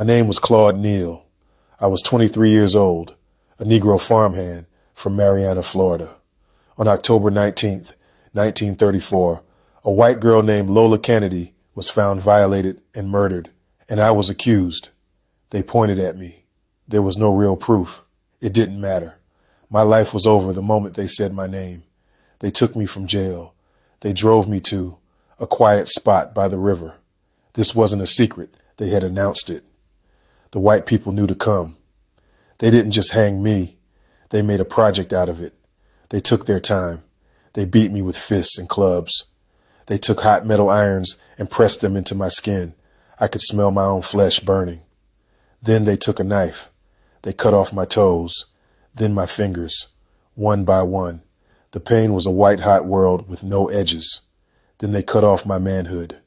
My name was Claude Neal. I was 23 years old, a Negro farmhand from Marianna, Florida. On October 19th, 1934, a white girl named Lola Kennedy was found violated and murdered, and I was accused. They pointed at me. There was no real proof. It didn't matter. My life was over the moment they said my name. They took me from jail. They drove me to a quiet spot by the river. This wasn't a secret. They had announced it. The white people knew to come. They didn't just hang me. They made a project out of it. They took their time. They beat me with fists and clubs. They took hot metal irons and pressed them into my skin. I could smell my own flesh burning. Then they took a knife. They cut off my toes, then my fingers, one by one. The pain was a white-hot world with no edges. Then they cut off my manhood.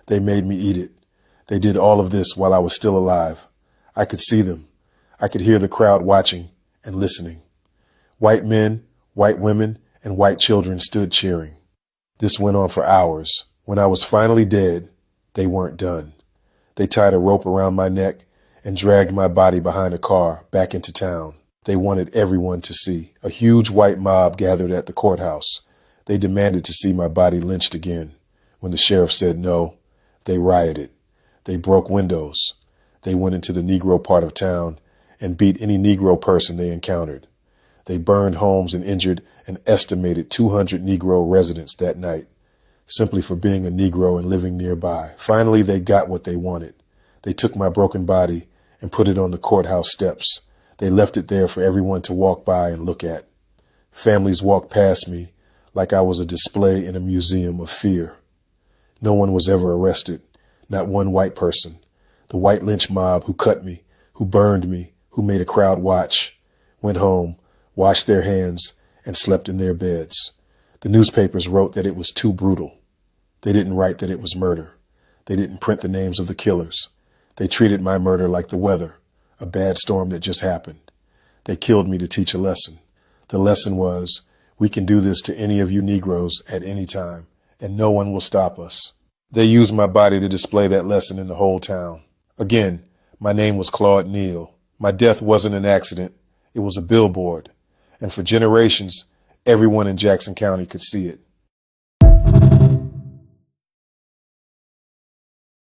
They made me eat it. They did all of this while I was still alive. I could see them. I could hear the crowd watching and listening. White men, white women, and white children stood cheering. This went on for hours. When I was finally dead, they weren't done. They tied a rope around my neck and dragged my body behind a car back into town. They wanted everyone to see. A huge white mob gathered at the courthouse. They demanded to see my body lynched again. When the sheriff said no, they rioted. They broke windows. They went into the Negro part of town and beat any Negro person they encountered. They burned homes and injured an estimated 200 Negro residents that night, simply for being a Negro and living nearby. Finally, they got what they wanted. They took my broken body and put it on the courthouse steps. They left it there for everyone to walk by and look at. Families walked past me like I was a display in a museum of fear. No one was ever arrested, not one white person. The white lynch mob who cut me, who burned me, who made a crowd watch, went home, washed their hands, and slept in their beds. The newspapers wrote that it was too brutal. They didn't write that it was murder. They didn't print the names of the killers. They treated my murder like the weather, a bad storm that just happened. They killed me to teach a lesson. The lesson was, we can do this to any of you Negroes at any time, and no one will stop us. They used my body to display that lesson in the whole town. Again, my name was Claude Neal. My death wasn't an accident. It was a billboard. And for generations, everyone in Jackson County could see it.